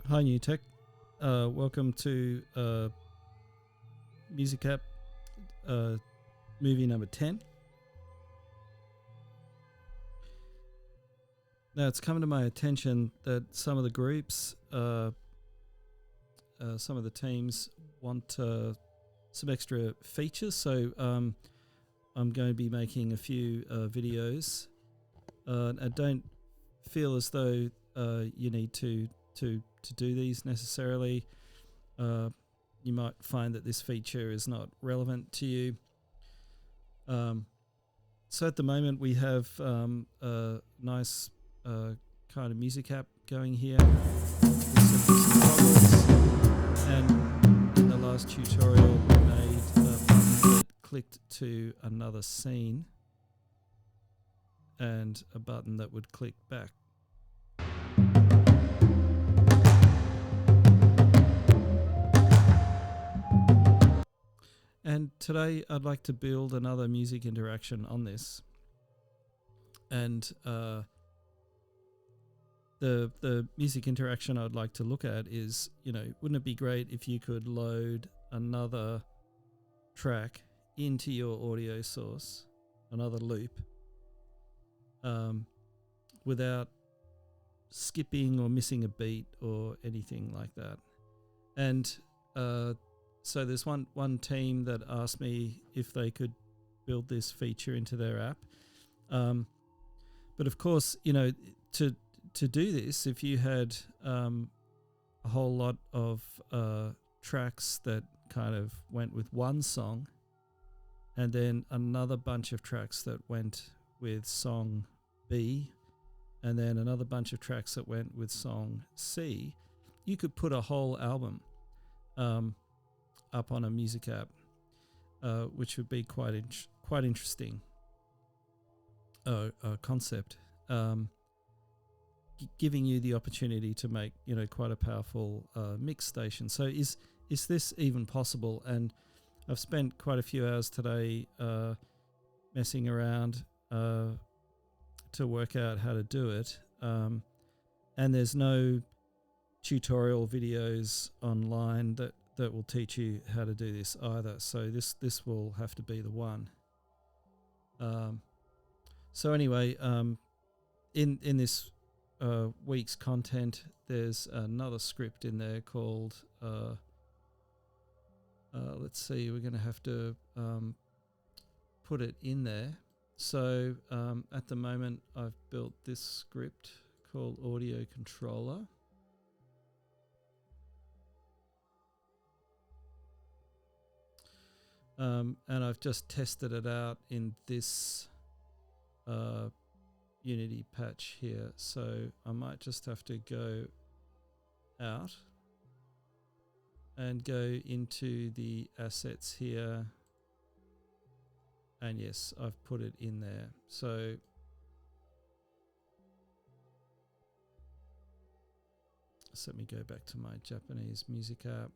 Hi, New Tech. Welcome to Music App movie number 10. Now, it's come to my attention that some of the groups, some of the teams want some extra features. So I'm going to be making a few videos. I don't feel as though you need to do these necessarily. You might find that this feature is not relevant to you. So at the moment we have a nice kind of music app going here. And in the last tutorial we made a button that clicked to another scene and a button that would click back. And today I'd like to build another music interaction on this. And the music interaction I'd like to look at is, wouldn't it be great if you could load another track into your audio source, another loop, without skipping or missing a beat or anything like that. And so there's one team that asked me if they could build this feature into their app. But of course, to do this, if you had a whole lot of tracks that kind of went with one song and then another bunch of tracks that went with song B and then another bunch of tracks that went with song C, you could put a whole album up on a music app, which would be quite interesting concept, giving you the opportunity to make quite a powerful mix station. So is this even possible? And I've spent quite a few hours today messing around to work out how to do it, and there's no tutorial videos online that will teach you how to do this either. So this will have to be the one. So anyway, in this week's content, there's another script in there called let's see, we're going to have to put it in there. So at the moment I've built this script called audio controller. And I've just tested it out in this Unity patch here. So I might just have to go out and go into the assets here. And yes, I've put it in there. So let me go back to my Japanese music app.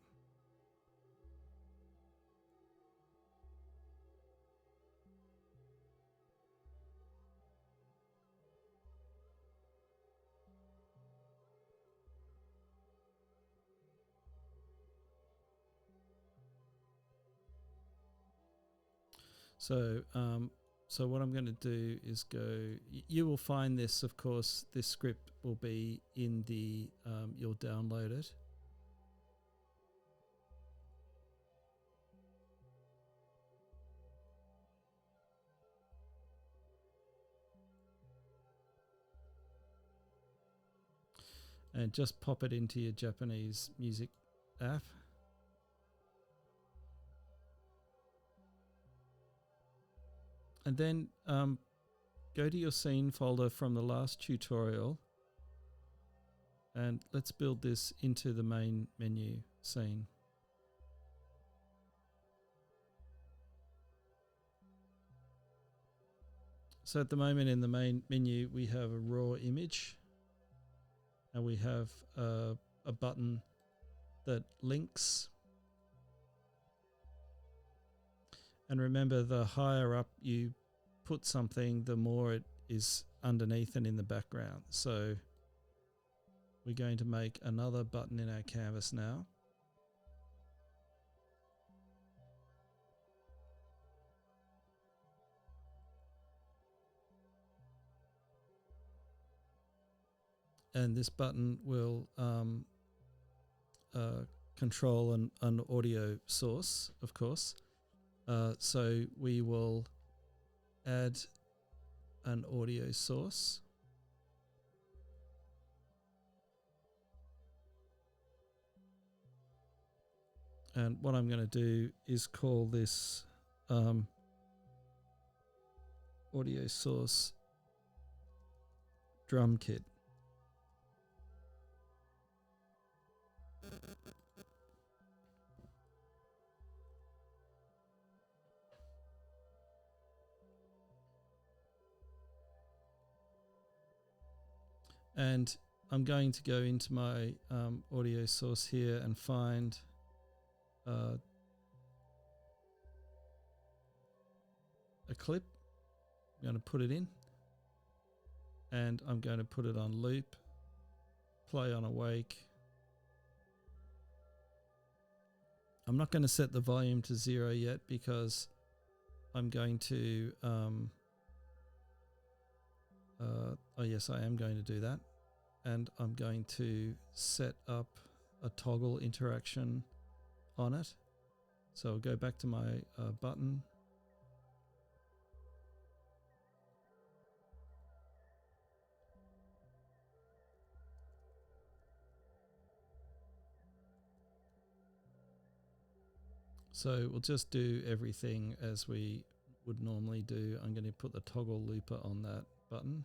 So what I'm going to do is go. You will find this, of course. This script will be in the. You'll download it. And just pop it into your Japanese music app. And then go to your scene folder from the last tutorial and let's build this into the main menu scene. So at the moment in the main menu we have a raw image and we have a button that links. And remember, the higher up you put something, the more it is underneath and in the background. So we're going to make another button in our canvas now. And this button will control an audio source, of course. So we will add an audio source. And what I'm going to do is call this audio source drum kit. And I'm going to go into my audio source here and find a clip. I'm going to put it in, and I'm going to put it on loop, play on awake. I'm not going to set the volume to 0 yet because I'm going to oh yes, I am going to do that, and I'm going to set up a toggle interaction on it. So I'll go back to my button, so we'll just do everything as we would normally do. I'm going to put the toggle looper on that button,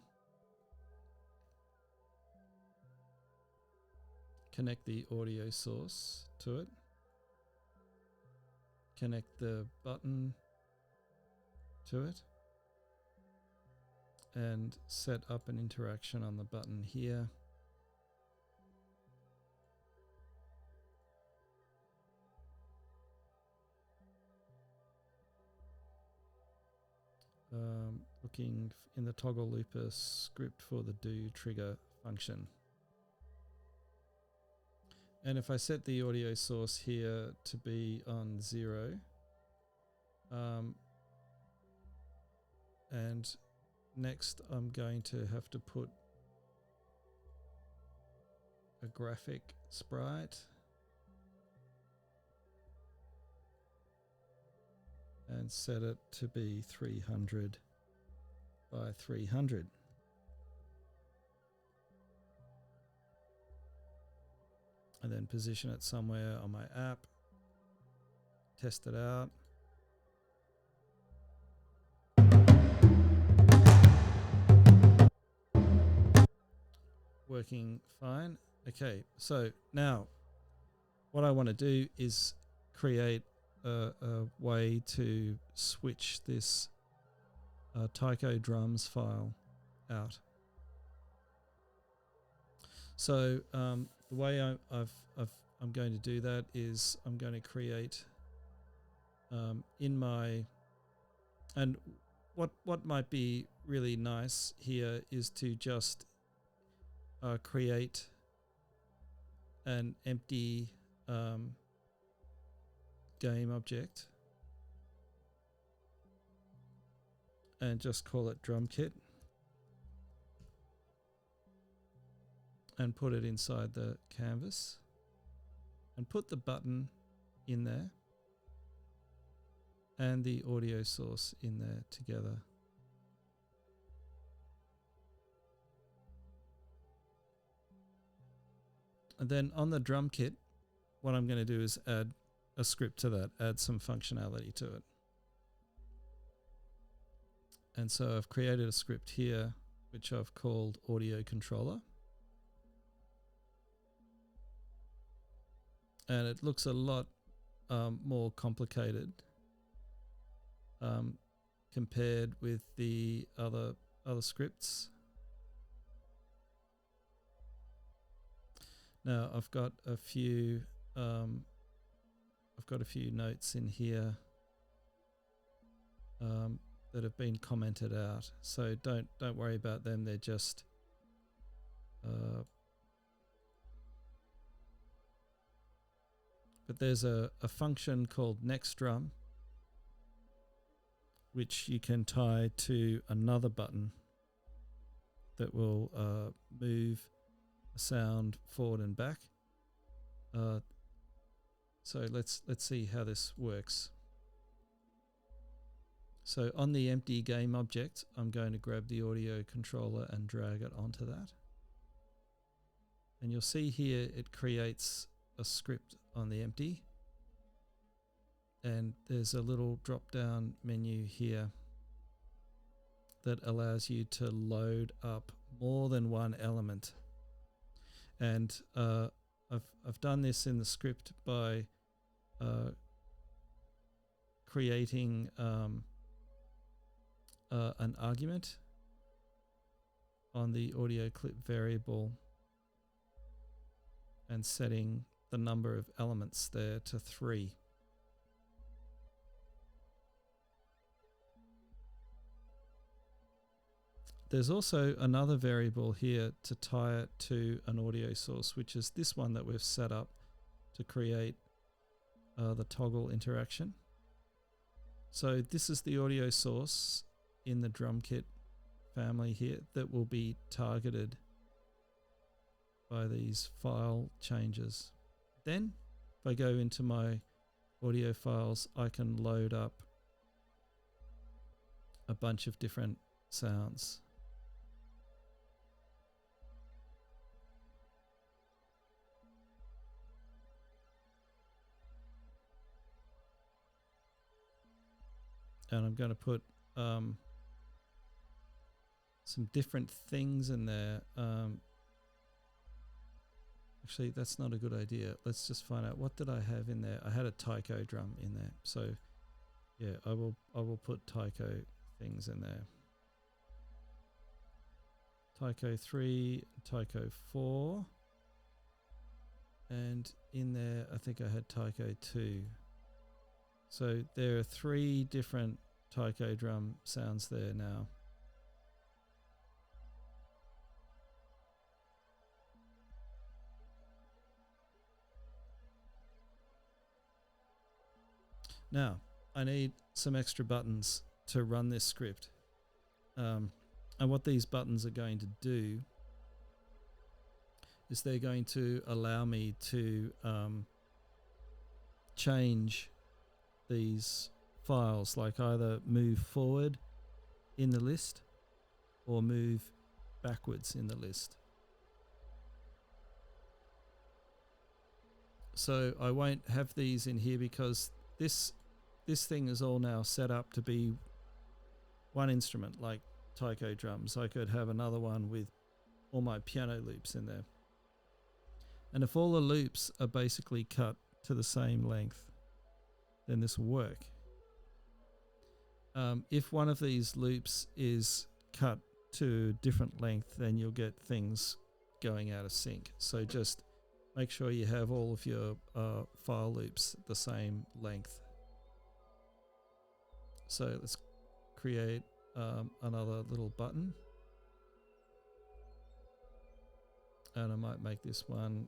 connect the audio source to it, connect the button to it, and set up an interaction on the button here. Looking in the toggle looper script for the do trigger function. And if I set the audio source here to be on 0, and next I'm going to have to put a graphic sprite and set it to be 300 by 300. And then position it somewhere on my app, test it out. Working fine. Okay, so now what I want to do is create a way to switch this Taiko drums file out. So the way I'm going to do that is I'm going to create in my, and what might be really nice here is to just create an empty game object and just call it drum kit and put it inside the canvas and put the button in there and the audio source in there together. And then on the drum kit, what I'm going to do is add a script to that, add some functionality to it. And so I've created a script here, which I've called audio controller. And it looks a lot more complicated compared with the other scripts. Now I've got a few notes in here that have been commented out, so don't worry about them. They're just but there's a function called next drum, which you can tie to another button that will move a sound forward and back. So let's see how this works. So on the empty game object, I'm going to grab the audio controller and drag it onto that. And you'll see here it creates a script on the empty. And there's a little drop down menu here that allows you to load up more than one element. And I've done this in the script by creating an argument on the audio clip variable and setting the number of elements there to 3. There's also another variable here to tie it to an audio source, which is this one that we've set up to create the toggle interaction. So this is the audio source in the drum kit family here that will be targeted by these file changes. Then if I go into my audio files, I can load up a bunch of different sounds. And I'm going to put some different things in there. Actually, that's not a good idea. Let's just find out, what did I have in there? I had a taiko drum in there. So yeah, I will put taiko things in there. Taiko 3, taiko 4. And in there, I think I had taiko 2. So there are 3 different taiko drum sounds there now. Now, I need some extra buttons to run this script. And what these buttons are going to do is they're going to allow me to change these files, like either move forward in the list or move backwards in the list. So I won't have these in here because this thing is all now set up to be one instrument, like taiko drums. I could have another one with all my piano loops in there. And if all the loops are basically cut to the same length, then this will work. If one of these loops is cut to a different length, then you'll get things going out of sync. So just make sure you have all of your file loops the same length. So let's create another little button. And I might make this one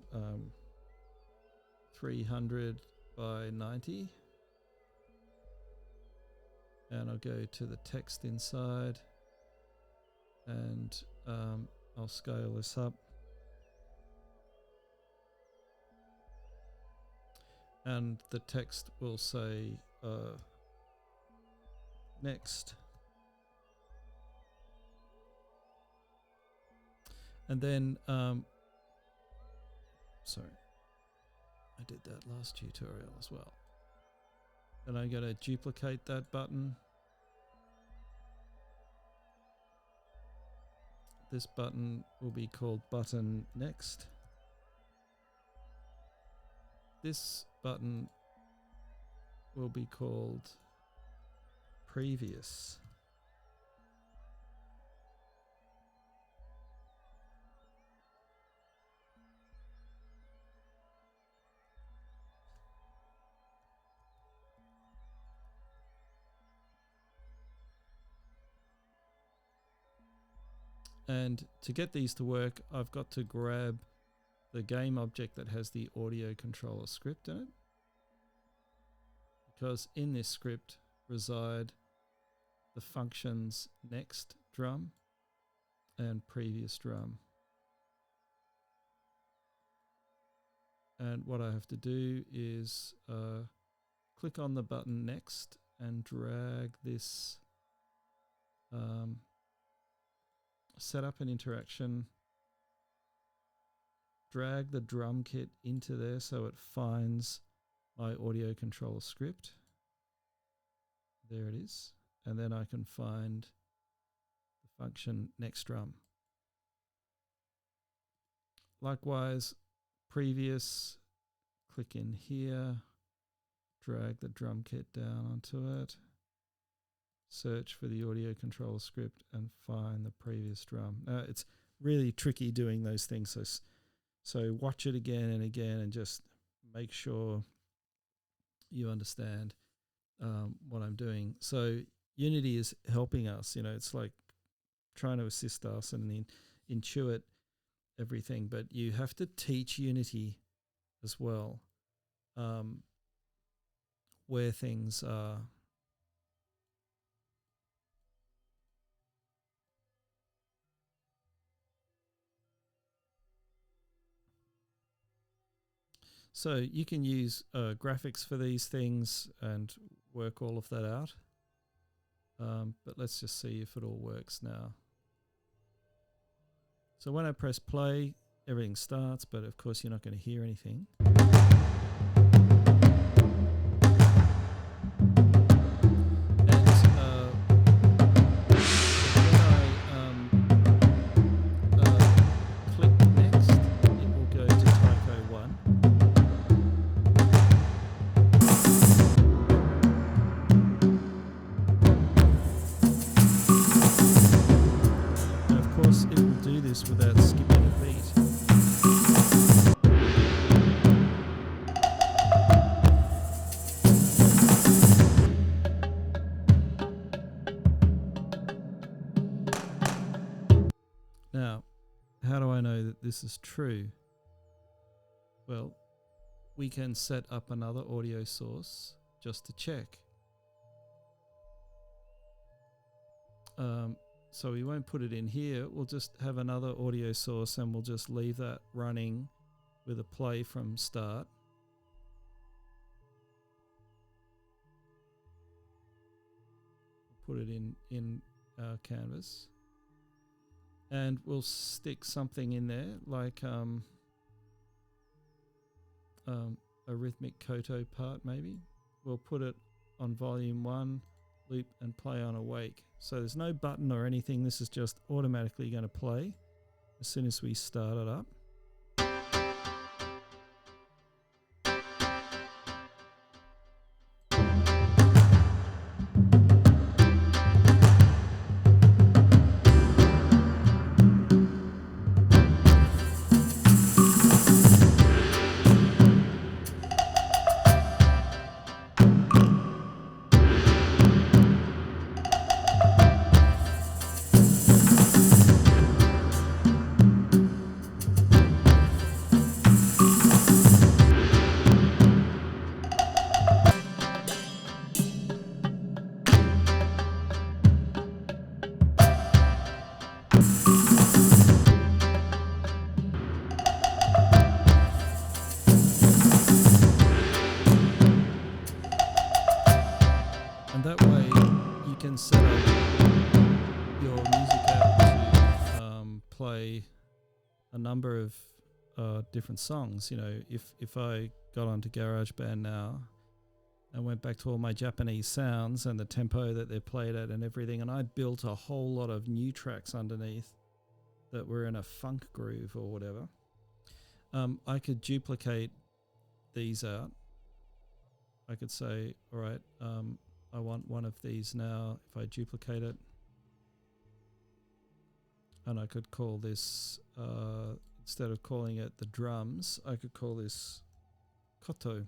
300 by 90. And I'll go to the text inside and I'll scale this up. And the text will say next. And then, sorry, I did that last tutorial as well. And I'm going to duplicate that button. This button will be called button next. This button will be called previous. And to get these to work, I've got to grab the game object that has the audio controller script in it. because in this script reside the functions next drum and previous drum. And what I have to do is click on the button next and drag this, set up an interaction, drag the drum kit into there so it finds my audio controller script. There it is. And then I can find the function next drum. Likewise, previous, click in here, drag the drum kit down onto it, search for the audio controller script and find the previous drum. Now it's really tricky doing those things, so watch it again and again and just make sure you understand what I'm doing. So Unity is helping us, it's like trying to assist us and intuit everything, but you have to teach Unity as well, where things are. So you can use graphics for these things and work all of that out. But let's just see if it all works now. So when I press play, everything starts, but of course you're not going to hear anything. Without skipping a beat. Now, how do I know that this is true? Well, we can set up another audio source just to check. So we won't put it in here, we'll just have another audio source and we'll just leave that running with a play from start. Put it in our canvas. And we'll stick something in there like a rhythmic koto part maybe. We'll put it on volume 1, loop and play on awake. So there's no button or anything, this is just automatically going to play as soon as we start it up. And that way you can set up your music app to play a number of different songs. If I got onto GarageBand now and went back to all my Japanese sounds and the tempo that they're played at and everything, and I built a whole lot of new tracks underneath that were in a funk groove or whatever, I could duplicate these out. I could say, all right, I want one of these now. If I duplicate it, and I could call this, instead of calling it the drums, I could call this koto.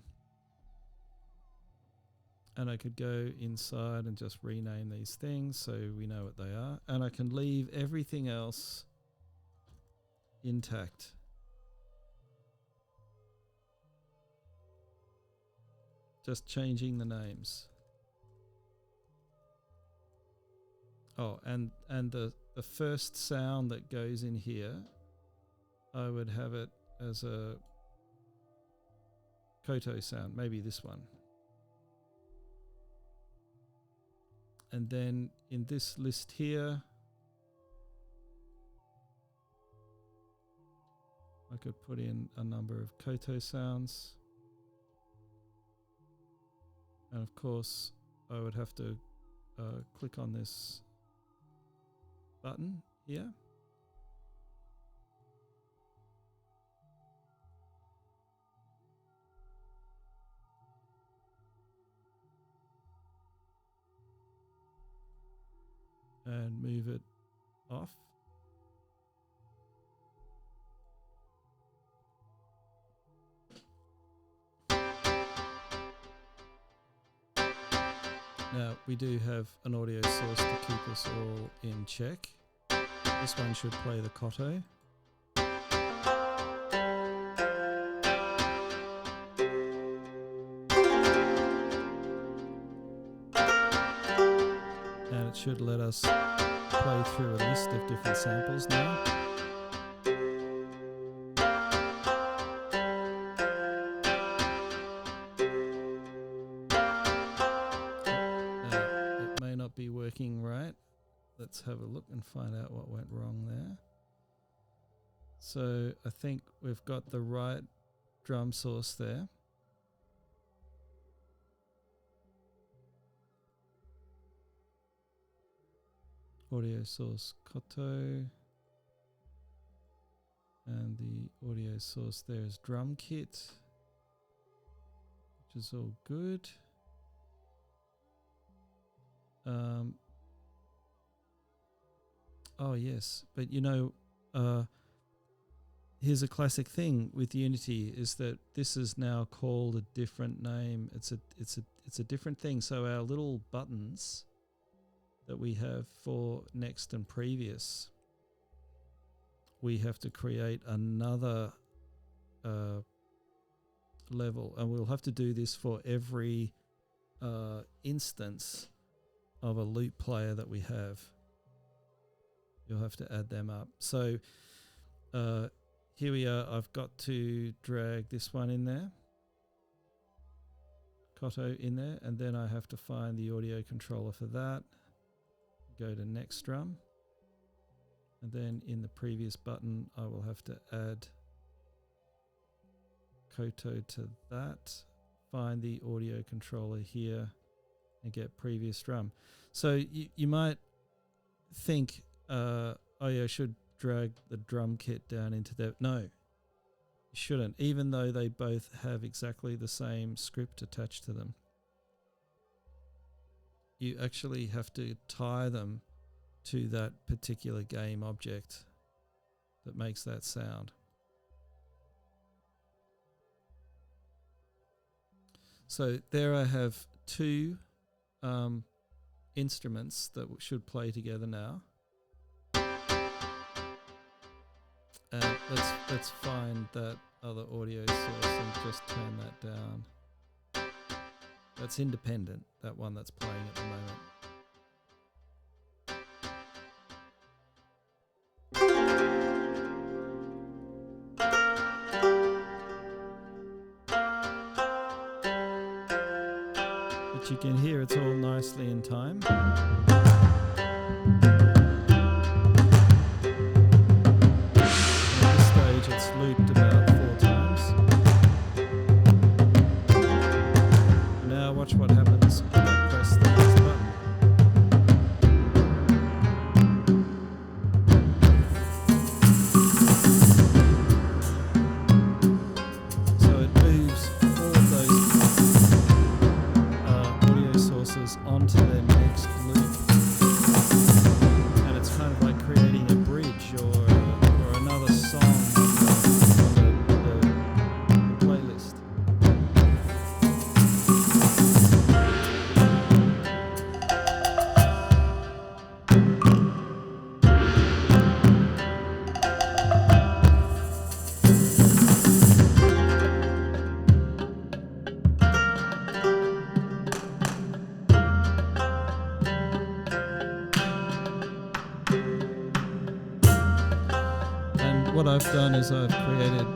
And I could go inside and just rename these things so we know what they are. And I can leave everything else intact. just changing the names. Oh, and the first sound that goes in here, I would have it as a koto sound, maybe this one. And then in this list here, I could put in a number of koto sounds. And of course, I would have to click on this button here. And move it off. Now we do have an audio source to keep us all in check. This one should play the koto. And it should let us play through a list of different samples now. It may not be working right. Let's have a look and find out what went wrong there. So I think we've got the right drum source there. Audio source koto, and the audio source there is drum kit, which is all good. Oh yes, but you know, here's a classic thing with Unity is that this is now called a different name. It's a different thing. So our little buttons that we have for next and previous, we have to create another level, and we'll have to do this for every instance of a loop player that we have. You'll have to add them up. So here we are. I've got to drag this one in there, koto in there, and then I have to find the audio controller for that. Go to next drum, and then in the previous button I will have to add koto to that, find the audio controller here, and get previous drum. So you might think, oh yeah, I should drag the drum kit down into that. No, you shouldn't, even though they both have exactly the same script attached to them. You actually have to tie them to that particular game object that makes that sound. So there I have two instruments that should play together now. And let's find that other audio source and just turn that down. That's independent, that one that's playing at the moment. But you can hear it's all nicely in time. At this stage it's looped about 4 times. Now watch what happens when I press the next button. So it moves all of those audio sources onto their next loop. notice I've created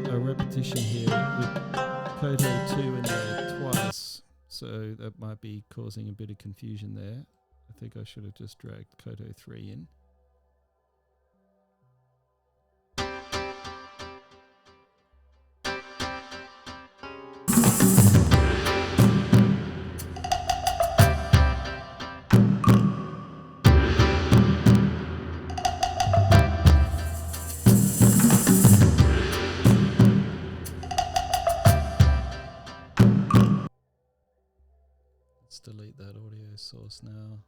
a repetition here with Koto 2 in there twice, so that might be causing a bit of confusion there. I think I should have just dragged Koto 3 in. Let's delete that audio source now.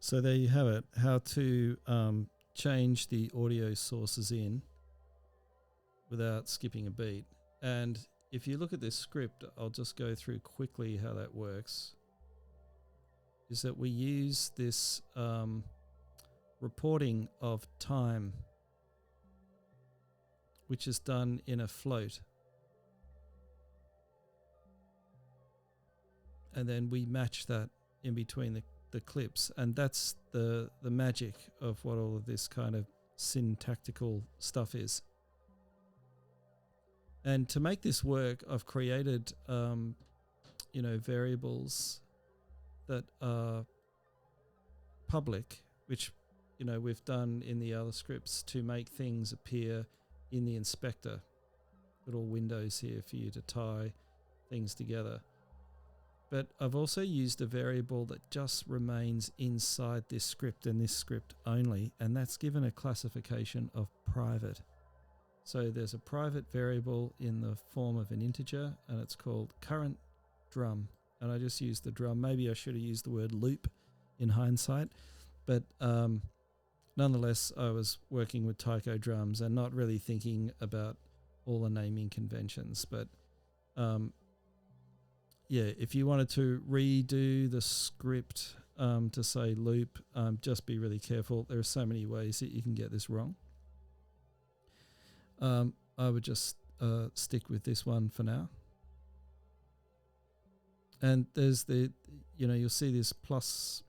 So there you have it, how to change the audio sources in without skipping a beat. And if you look at this script, I'll just go through quickly how that works. Is that we use this reporting of time, which is done in a float. And then we match that in between the clips, and that's the magic of what all of this kind of syntactical stuff is. And to make this work, I've created variables that are public, which we've done in the other scripts to make things appear in the inspector. Little windows here for you to tie things together. But I've also used a variable that just remains inside this script and this script only, and that's given a classification of private. So there's a private variable in the form of an integer, and it's called current drum. And I just used the drum. Maybe I should have used the word loop in hindsight, but nonetheless, I was working with taiko drums and not really thinking about all the naming conventions. But yeah, if you wanted to redo the script to say loop, just be really careful. There are so many ways that you can get this wrong. I would just stick with this one for now. And there's the, you'll see this plus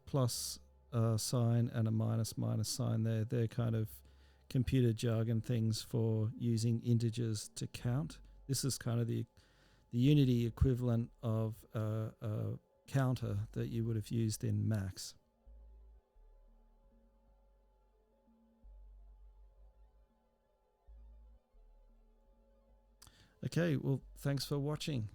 sign and a minus sign there. They're kind of computer jargon things for using integers to count. This is kind of the Unity equivalent of a counter that you would have used in Max. Okay, well, thanks for watching.